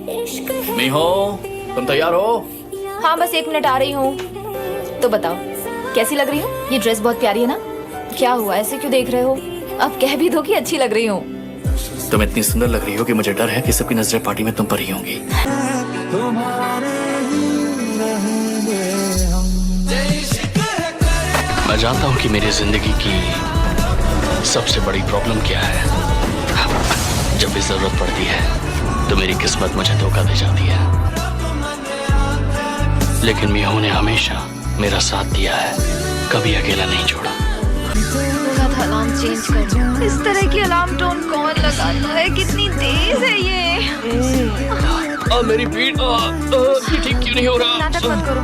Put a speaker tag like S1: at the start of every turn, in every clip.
S1: मीहो, तुम तैयार हो?
S2: हाँ बस 1 मिनट आ रही हूँ। तो बताओ कैसी लग रही हूँ? ये ड्रेस बहुत प्यारी है ना? क्या हुआ, ऐसे क्यों देख रहे हो? अब कह भी दो कि अच्छी लग रही हूँ।
S1: तुम इतनी सुंदर लग रही हो कि मुझे डर है कि सबकी नजरें पार्टी में तुम पर ही होंगी। मैं जानता हूँ कि मेरी जिंदगी की सबसे बड़ी प्रॉब्लम क्या है। जब भी जरूरत पड़ती है तो मेरी किस्मत मुझे धोखा दे जाती है, लेकिन मीहो ने हमेशा मेरा साथ दिया है, कभी अकेला नहीं छोड़ा।
S2: बोला था अलार्म चेंज कर। इस तरह की अलार्म टोन कौन लगाता है? कितनी तेज है ये।
S1: मेरी पीठ ये ठीक क्यों नहीं हो रहा?
S2: नाटक मत करो।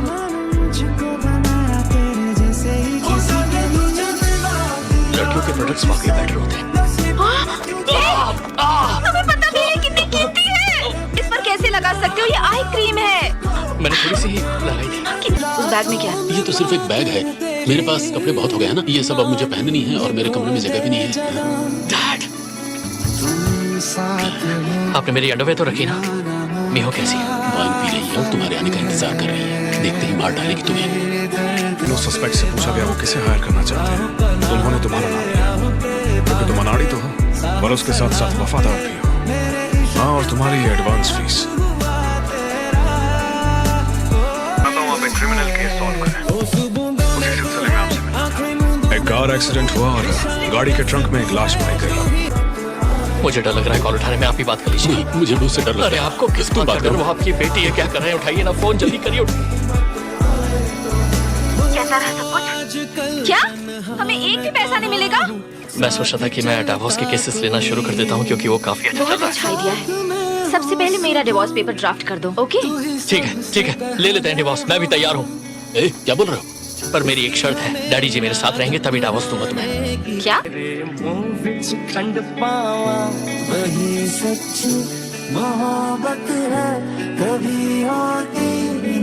S1: लड़कियों के प्रोडक्ट्स वाकई बेटर होते हैं।
S2: तुम्हें पता भी है कितनी कीमती है? इस पर कैसे लगा सकते हो? ये आई क्रीम है।
S1: मैंने थोड़ी सी ही लगाई थी।
S2: उस बैग में क्या?
S3: ये तो सिर्फ एक बैग है। मेरे पास कपड़े बहुत हो गए हैं ना, ये सब अब मुझे पहननी है और मेरे कमरे में जगह भी नहीं है।
S1: डैड, आपने मेरी अंडरवेयर तो रखी ना? मीहो कैसी है?
S3: वाइन पी रही है और तुम्हारे आने का इंतजार कर रही है। देखते ही मार डालेगी तुम्हें।
S4: लो सस्पेक्ट से पूछा गया वो किसे हायर करना चाहते हैं। उन्होंने तुम्हारा नाम लिया क्योंकि तुम अनाड़ी तो हो पर उसके साथ साथ वफादार भी हो। हाँ, और तुम्हारी एडवांस फीस। आप एक क्रिमिनल केस सॉल्व करें। उसी सिलसिले में आपसे मिलना। एक कार एक्सीडेंट हुआ और गाड़ी के ट्रंक में एक लाश पाई गई।
S1: मुझे डर लग रहा है कॉल उठाने में, आप ही बात कर लीजिए।
S3: मुझे मुझसे डर लग
S1: अरे
S3: रहा है।
S1: आपको किस बात कर रहे हो? वो आपकी बेटी है, क्या कर रहे हैं? उठाइए ना फोन, जल्दी करिए।
S2: कैसा रहा सब कुछ? क्या हमें एक भी पैसा नहीं मिलेगा?
S1: मैं सोच रहा था कि मैं डिवोर्स के केसेस लेना शुरू कर देता हूँ क्योंकि वो काफी अच्छा चल
S2: बहुत
S1: रहा
S2: अच्छा आइडिया है। सबसे पहले मेरा डिवोर्स पेपर ड्राफ्ट कर दो। ओके?
S1: है। ठीक है, ले लेते हैं डिवोर्स। मैं भी तैयार हूँ,
S3: क्या बोल रहे हो?
S1: पर मेरी एक शर्त है, डैडी जी मेरे साथ रहेंगे तभी डिवोर्स दूंगा तुम्हें।
S2: क्या?
S5: वही सच्ची मोहब्बत है, कभी होती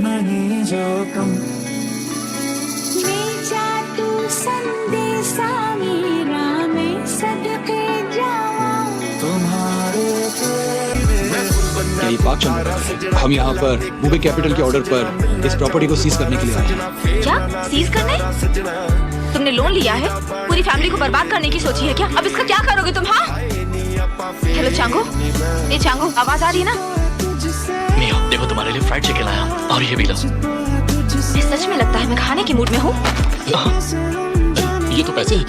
S5: नहीं जो कम। तू संदेशा मेरा, मैं सदके जाऊं तुम्हारे।
S3: यही पाक चंद्र, हम यहाँ पर मूवी कैपिटल के ऑर्डर पर इस प्रॉपर्टी को सीज करने के लिए आए हैं।
S2: क्या सीज करने? तुमने लोन लिया है? पूरी फैमिली को बर्बाद करने की सोची है क्या? अब इसका क्या करोगे तुम? हाँ, हेलो चांगो, ये चांगो, आवाज आ रही है ना?
S1: मीहो देखो, तुम्हारे लिए फ्राइड चिकन आया और ये भी लो।
S2: ये सच में लगता है मैं खाने की मूड में हूँ।
S3: ये तो पैसे हैं।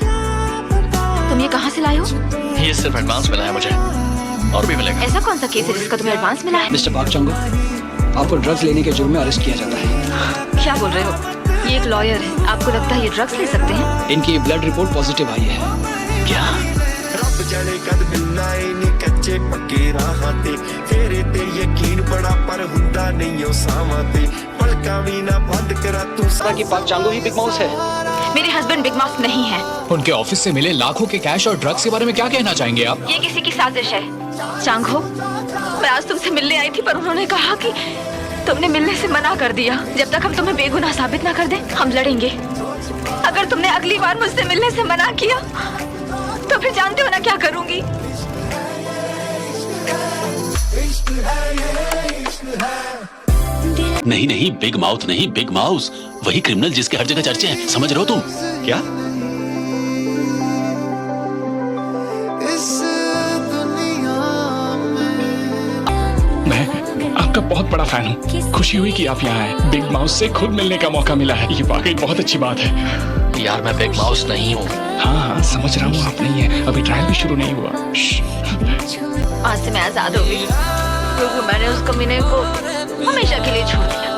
S2: तुम ये कहाँ से लाए हो?
S1: ये सिर्फ एडवांस मिला है मुझे, और भी मिलेगा।
S2: ऐसा कौन सा केस है जिसका तुम्हें एडवांस मिला है?
S3: मिस्टर पाक चंगो, आपको ड्रग्स लेने के जुर्म में अरेस्ट किया जाता है।
S2: क्या बोल रहे हो? ये एक लॉयर है, आपको लगता है ये ड्रग्स ले सकते हैं?
S3: इनकी ब्लड रिपोर्ट पॉजिटिव आई है।
S1: क्या?
S5: जाने कद मिलना नहीं कच्चे पक्के राहां ते, फेरे ते यकीन बड़ा पर हुंदा नहीं ओ सावां ते, पलका भी ना बंद करा तू।
S3: कि पाक चांगो ही बिग माउस है।
S2: मेरे हस्बैंड बिग माउस नहीं है।
S3: उनके ऑफिस से मिले लाखों के कैश और ड्रग्स के बारे में क्या कहना चाहेंगे आप?
S2: ये किसी की साजिश है। चांगो, मैं आज तुमसे मिलने आई थी पर उन्होंने कहा कि तुमने मिलने से मना कर दिया। जब तक हम तुम्हें बेगुनाह साबित ना कर दें, हम लड़ेंगे। अगर तुमने अगली बार मुझसे मिलने से मना किया तो फिर जानते हो ना क्या करूंगी।
S3: नहीं नहीं, बिग माउथ नहीं, बिग माउस, वही क्रिमिनल जिसके हर जगह चर्चे हैं। समझ रहे हो तुम?
S1: क्या?
S6: मैं आपका बहुत बड़ा फैन हूँ। खुशी हुई कि आप यहाँ आए। बिग माउस से खुद मिलने का मौका मिला है, ये वाकई बहुत अच्छी बात है।
S1: यार मैं बिग माउस नहीं हूँ।
S6: हाँ समझ रहा हूँ आप नहीं है, अभी ट्रायल भी शुरू नहीं हुआ।
S2: आज से मैं आजाद हो गई क्योंकि मैंने उस कमीने को हमेशा के लिए छोड़ दिया।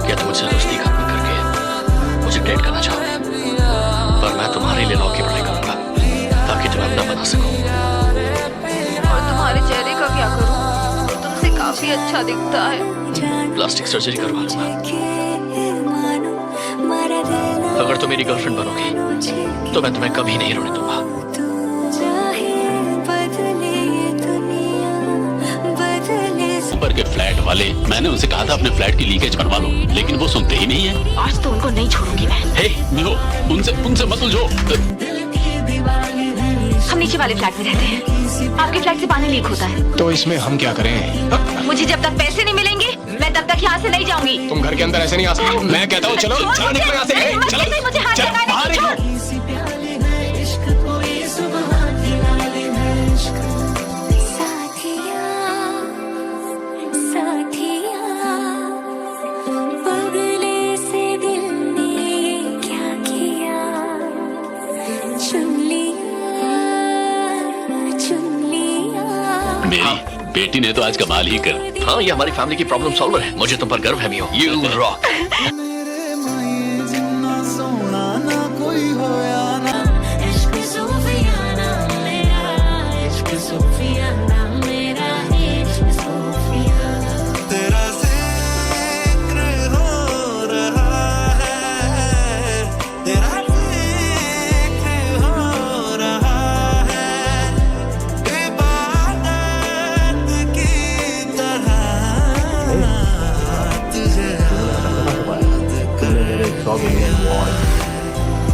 S1: क्या तुम मुझसे दोस्ती खत्म करके मुझे डेट करना चाहो? पर मैं तुम्हारे लिए लॉ की पढ़ाई करूंगा ताकि तुम्हें अपना बना सकूं।
S2: और तुम्हारे चेहरे का क्या करूं? तुमसे काफी अच्छा दिखता है।
S1: प्लास्टिक सर्जरी करवा लूंगा। अगर तुम मेरी गर्लफ्रेंड बनोगी तो मैं तुम्हें कभी नहीं रोने दूंगा।
S3: ऊपर के फ्लैट वाले, मैंने उनसे कहा था अपने फ्लैट की लीकेज बनवा लो, लेकिन वो सुनते ही नहीं है।
S2: आज तो उनको नहीं छोड़ूंगी मैं।
S3: हे मीहो, उनसे मत उलझो।
S5: दिल की दीवानी है।
S2: नीचे वाले फ्लैट में रहते हैं। आपके फ्लैट से पानी लीक होता है।
S6: तो इसमें हम क्या करें?
S2: मुझे जब तक पैसे नहीं मिलेंगे मैं तब तक यहाँ से नहीं जाऊंगी।
S6: तुम घर के अंदर ऐसे नहीं आ सकते। मैं कहता हूँ चलो चलो निकलो यहाँ से। चलो
S2: मुझे हाथ
S6: चलो
S2: लगाने
S6: बाहर
S2: की
S6: निकलो।
S3: मेरी बेटी ने तो आज कमाल ही कर दी।
S1: हाँ, ये हमारी फैमिली की प्रॉब्लम सॉल्वर है। मुझे तुम पर गर्व है मियो। You rock.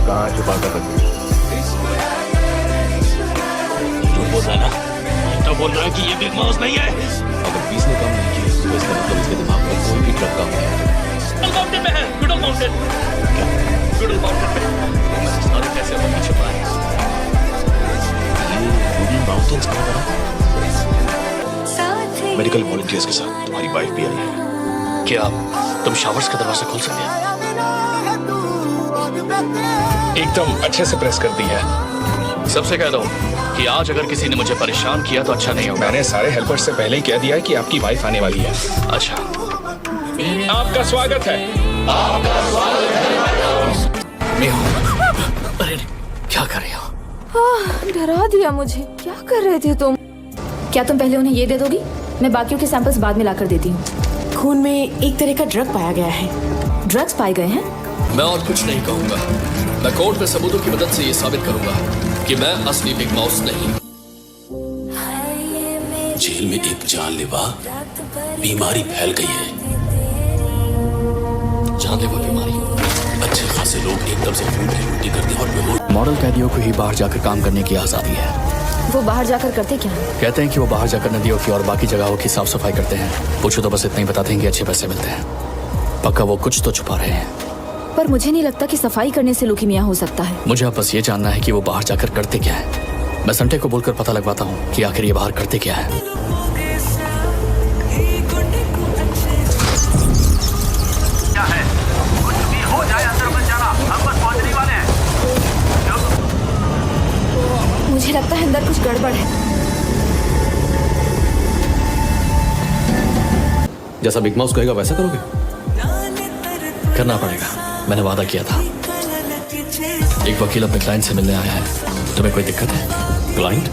S4: कहाँ छुपा कर रखी?
S3: तू बोल रहा ना? तो बोल रहा है कि ये बिग माउस नहीं है।
S7: अगर फीस ने कम नहीं की तो इसका मतलब इसके दिमाग में कोई भी ड्रग काम नहीं है।
S1: माउंटेन में है। Goodell mountain. क्या? गुडल माउंटेन पे। मैं सारे पैसे अपने पीछे पाए।
S4: ये माउंटेन्स कहाँ पर है? मेडिकल वॉलंटियर्स के साथ तुम्हारी वाइफ भी आई है।
S1: क्या तुम शावर्स का दरवाजा खोल सकते हैं?
S6: एकदम अच्छे से प्रेस कर दी है।
S1: सबसे कह दो कि आज अगर किसी ने मुझे परेशान किया तो अच्छा नहीं होगा।
S6: मैंने सारे हेल्पर्स से पहले ही कह दिया है कि आपकी वाइफ आने वाली है।
S1: अच्छा।
S6: आपका स्वागत है।
S1: मियो। अरे क्या कर रहे हो?
S2: डरा दिया मुझे। क्या कर रहे थे तुम?
S8: क्या तुम पहले उन्हें ये दे दोगी? मैं बाकियों के सैंपल्स बाद में लाकर देती हूँ।
S9: खून में एक तरह का ड्रग पाया गया है।
S8: ड्रग्स पाए गए हैं?
S7: मैं और कुछ नहीं कहूँगा। मैं कोर्ट में सबूतों की मदद से ये साबित करूंगा कि मैं असली बिग माउस नहीं।
S3: जेल में एक जानलेवा बीमारी फैल गई है।
S7: जानलेवा बीमारी?
S3: अच्छे खासे लोग एकदम से खून की उल्टी करते हैं और बेहोश।
S1: मॉडल कैदियों को ही बाहर जाकर काम करने की आजादी है।
S8: वो बाहर जाकर करते क्या है?
S1: कहते हैं कि वो बाहर जाकर नदियों की और बाकी जगहों की साफ सफाई करते हैं। पूछो तो बस इतना ही बताते हैं कि अच्छे पैसे मिलते हैं। पक्का वो कुछ तो छुपा रहे हैं।
S8: पर मुझे नहीं लगता कि सफाई करने से लुकीमिया हो सकता है।
S1: मुझे अब बस ये जानना है कि वो बाहर जाकर करते क्या है। मैं संटे को बोलकर पता लगवाता हूँ कि आखिर ये बाहर करते क्या है।
S10: क्या है? कुछ भी हो जाए अंदर मत जाना, हम बस पहुंचने वाले हैं।
S8: मुझे लगता है अंदर कुछ गड़बड़ है।
S7: जैसा बिग माउस कहेगा वैसा करोगे?
S1: करना पड़ेगा। मैंने वादा किया था। एक वकील अपने क्लाइंट से मिलने आया है। तुम्हें कोई दिक्कत है?
S7: क्लाइंट?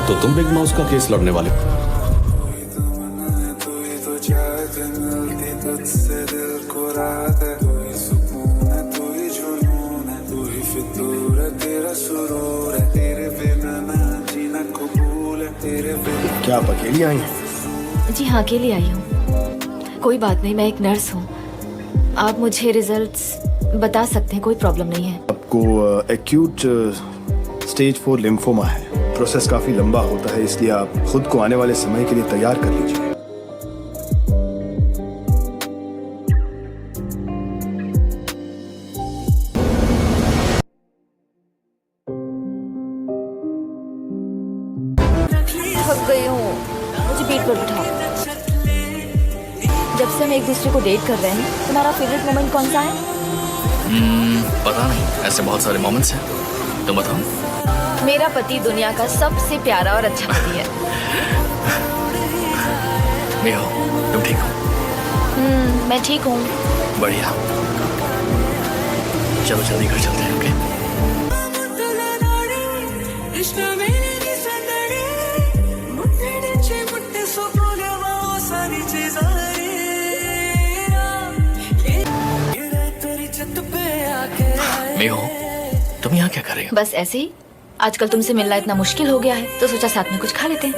S7: तो तुम बिग माउस का केस लड़ने वाले हो?
S4: क्या आप अकेली आई हैं?
S8: जी हाँ, अकेली आई हूँ। कोई बात नहीं, मैं एक नर्स हूँ। आप मुझे रिजल्ट्स बता सकते हैं, कोई प्रॉब्लम नहीं है।
S4: आपको एक्यूट स्टेज 4 लिम्फोमा है। प्रोसेस काफी लंबा होता है, इसलिए आप खुद को आने वाले समय के लिए तैयार कर लीजिए।
S8: थक गई हूँ, मुझे बेड पर बिठाओ। जब से हम एक दूसरे को डेट कर रहे हैं, तुम्हारा फेवरेट मोमेंट कौन सा है?
S1: पता नहीं, ऐसे बहुत सारे मोमेंट्स हैं। तुम बताओ।
S8: मेरा पति दुनिया का सबसे प्यारा और अच्छा पति है।
S1: मियो, तुम ठीक हो?
S8: मैं ठीक हूँ।
S1: बढ़िया। चलो जल्दी घर चलते हैं। ओके? मियो, तुम यहाँ क्या कर रही हो?
S8: बस ऐसे ही। आजकल तुमसे मिलना इतना मुश्किल हो गया है, तो सोचा साथ में कुछ खा लेते हैं।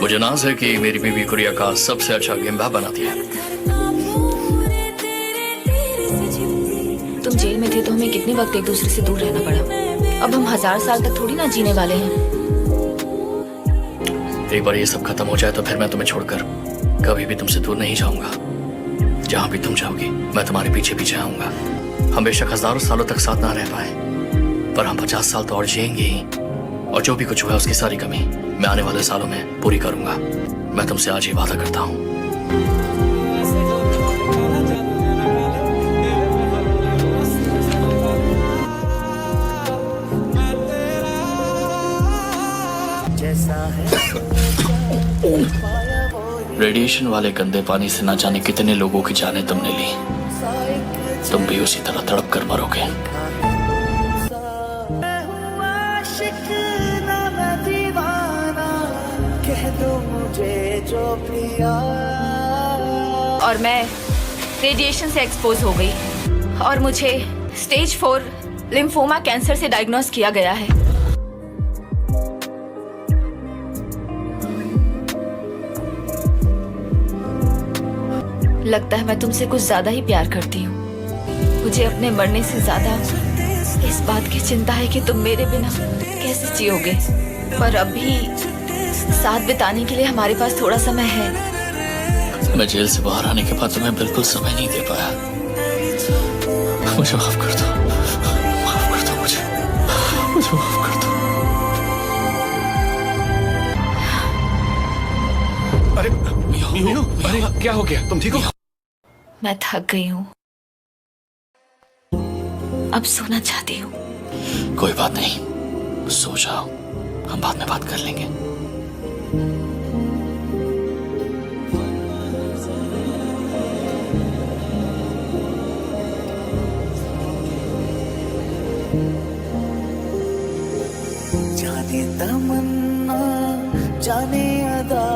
S1: मुझे नाज है कि मेरी बीवी कोरिया का सबसे अच्छा गेंदा बनाती है।
S8: तुम जेल में थे तो हमें कितने वक्त एक दूसरे से दूर रहना पड़ा। अब हम 1000 साल तक थोड़ी ना जीने वाले हैं।
S1: एक बार ये सब खत्म हो जाए तो फिर मैं तुम्हें छोड़कर कभी भी तुमसे दूर नहीं जाऊंगा। जहां भी तुम जाओगी मैं तुम्हारे पीछे पीछे आऊंगा। हम बेशक हजारों सालों तक साथ ना रह पाए, पर हम 50 साल तो और जिएंगे ही। और जो भी कुछ हुआ उसकी सारी कमी मैं आने वाले सालों में पूरी करूंगा। मैं तुमसे आज ही वादा करता हूँ। रेडिएशन वाले गंदे पानी से ना जाने कितने लोगों की जानें तुमने ली। तुम भी उसी तरह तड़प कर मरोगे।
S8: और मैं रेडिएशन से एक्सपोज हो गई और मुझे स्टेज 4 लिम्फोमा कैंसर से डायग्नोस किया गया है। लगता है मैं तुमसे कुछ ज्यादा ही प्यार करती हूँ। मुझे अपने मरने से ज्यादा इस बात की चिंता है कि तुम मेरे बिना कैसे जियोगे। पर अभी साथ बिताने के लिए हमारे पास थोड़ा समय है।
S1: मैं जेल से बाहर आने के बाद तुम्हें बिल्कुल समय नहीं दे पाया। मुझे माफ कर दो, माफ कर दो मुझे माफ कर दो।
S4: अरे मीहू, अरे क्या हो गया? तुम ठीक हो?
S8: मैं थक गई हूँ, अब सोना चाहती हूँ।
S1: कोई बात नहीं, सो जाओ, हम बाद में बात कर लेंगे।
S5: जाने तमन्ना जाने अदा